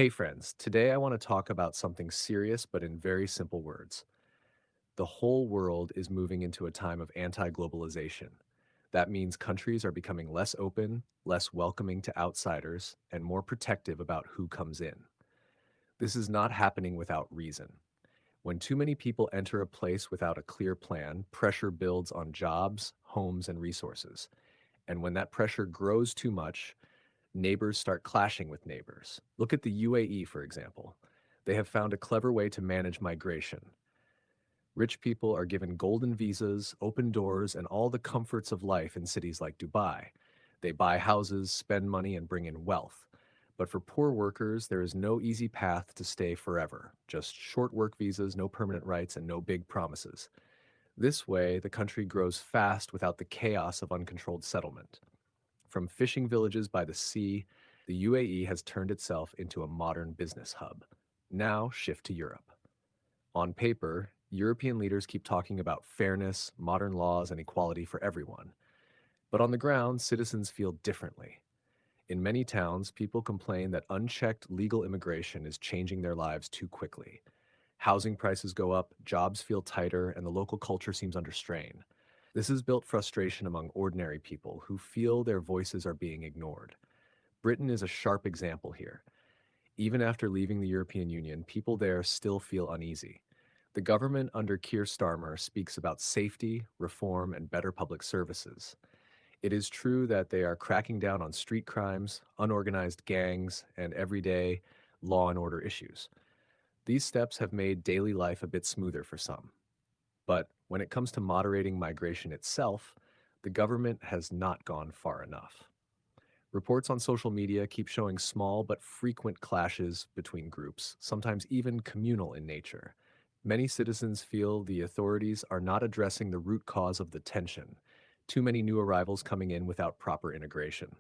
Hey friends, today I want to talk about something serious but in very simple words. The whole world is moving into a time of anti globalization. That means countries are becoming less open, less welcoming to outsiders, and more protective about who comes in. This is not happening without reason. When too many people enter a place without a clear plan, pressure builds on jobs, homes, and resources. And when that pressure grows too much, neighbors start clashing with neighbors. Look at the UAE, for example. They have found a clever way to manage migration. Rich people are given golden visas, open doors, and all the comforts of life in cities like Dubai. They buy houses, spend money, and bring in wealth. But for poor workers, there is no easy path to stay forever. Just short work visas, no permanent rights, and no big promises. This way, the country grows fast without the chaos of uncontrolled settlement. From fishing villages by the sea, the UAE has turned itself into a modern business hub. Now, shift to Europe. On paper, European leaders keep talking about fairness, modern laws, and equality for everyone. But on the ground, citizens feel differently. In many towns, people complain that unchecked legal immigration is changing their lives too quickly. Housing prices go up, jobs feel tighter, and the local culture seems under strain. This has built frustration among ordinary people who feel their voices are being ignored. Britain is a sharp example here. Even after leaving the European Union, people there still feel uneasy. The government under Keir Starmer speaks about safety, reform, and better public services. It is true that they are cracking down on street crimes, unorganized gangs, and everyday law and order issues. These steps have made daily life a bit smoother for some. But when it comes to moderating migration itself, the government has not gone far enough. Reports on social media keep showing small but frequent clashes between groups, sometimes even communal in nature. Many citizens feel the authorities are not addressing the root cause of the tension, too many new arrivals coming in without proper integration.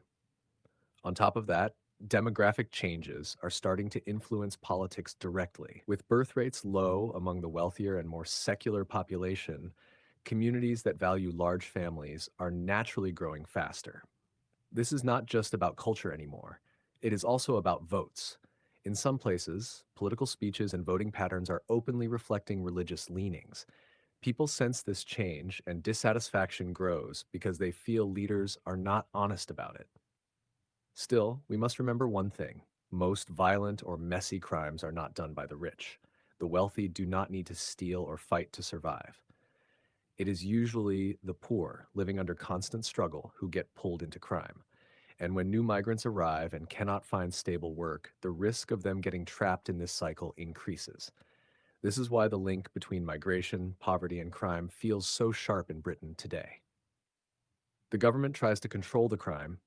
On top of that, demographic changes are starting to influence politics directly. With birth rates low among the wealthier and more secular population, communities that value large families are naturally growing faster. This is not just about culture anymore. It is also about votes. In some places, political speeches and voting patterns are openly reflecting religious leanings. People sense this change and dissatisfaction grows because they feel leaders are not honest about it. Still, we must remember one thing. Most violent or messy crimes are not done by the rich. The wealthy do not need to steal or fight to survive. It is usually the poor, living under constant struggle, who get pulled into crime. And when new migrants arrive and cannot find stable work, the risk of them getting trapped in this cycle increases. This is why the link between migration, poverty, and crime feels so sharp in Britain today. The government tries to control the crime,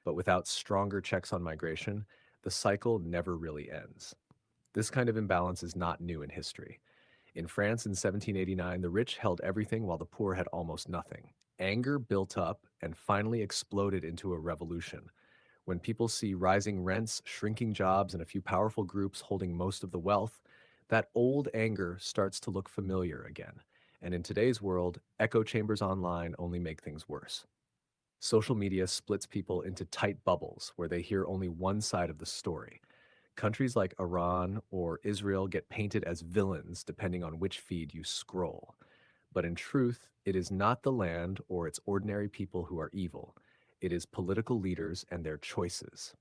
but without stronger checks on migration, the cycle never really ends. This kind of imbalance is not new in history. In France in 1789, the rich held everything while the poor had almost nothing. Anger built up and finally exploded into a revolution. When people see rising rents, shrinking jobs, and a few powerful groups holding most of the wealth, that old anger starts to look familiar again. And in today's world, echo chambers online only make things worse. Social media splits people into tight bubbles where they hear only one side of the story. Countries like Iran or Israel get painted as villains depending on which feed you scroll. But in truth, it is not the land or its ordinary people who are evil. It is political leaders and their choices.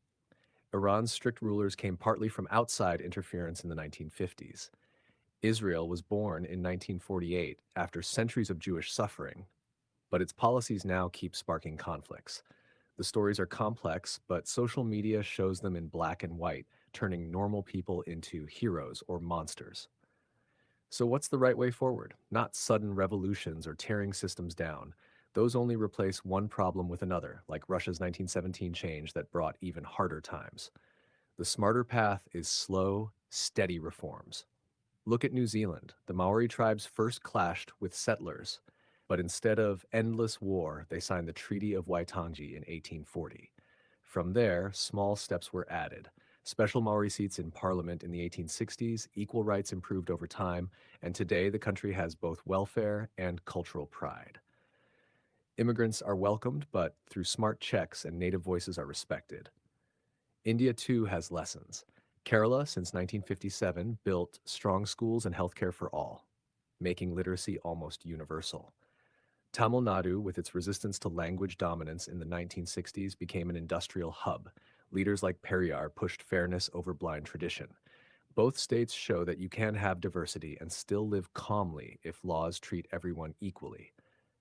Iran's strict rulers came partly from outside interference in the 1950s. Israel was born in 1948 after centuries of Jewish suffering, but its policies now keep sparking conflicts. The stories are complex, but social media shows them in black and white, turning normal people into heroes or monsters. So, what's the right way forward? Not sudden revolutions or tearing systems down. Those only replace one problem with another, like Russia's 1917 change that brought even harder times. The smarter path is slow, steady reforms. Look at New Zealand. The Maori tribes first clashed with settlers, but instead of endless war, they signed the Treaty of Waitangi in 1840. From there, small steps were added. Special Maori seats in parliament in the 1860s, equal rights improved over time, and today the country has both welfare and cultural pride. Immigrants are welcomed, but through smart checks and native voices are respected. India too has lessons. Kerala, since 1957, built strong schools and healthcare for all, making literacy almost universal. Tamil Nadu, with its resistance to language dominance in the 1960s, became an industrial hub. Leaders like Periyar pushed fairness over blind tradition. Both states show that you can have diversity and still live calmly if laws treat everyone equally.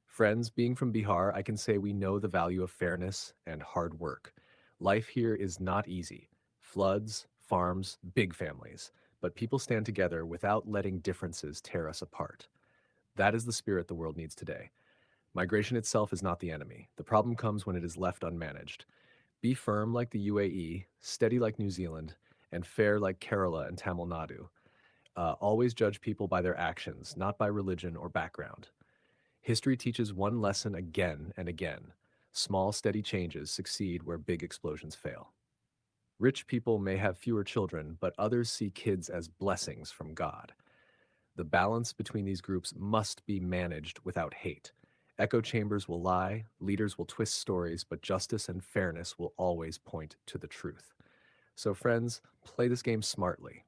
Friends, being from Bihar, I can say we know the value of fairness and hard work. Life here is not easy. Floods, farms, big families. But people stand together without letting differences tear us apart. That is the spirit the world needs today. Migration itself is not the enemy. The problem comes when it is left unmanaged. Be firm like the UAE, steady like New Zealand, and fair like Kerala and Tamil Nadu. Always judge people by their actions, not by religion or background. History teaches one lesson again and again. Small, steady changes succeed where big explosions fail. Rich people may have fewer children, but others see kids as blessings from God. The balance between these groups must be managed without hate. Echo chambers will lie, leaders will twist stories, but justice and fairness will always point to the truth. So, friends, play this game smartly.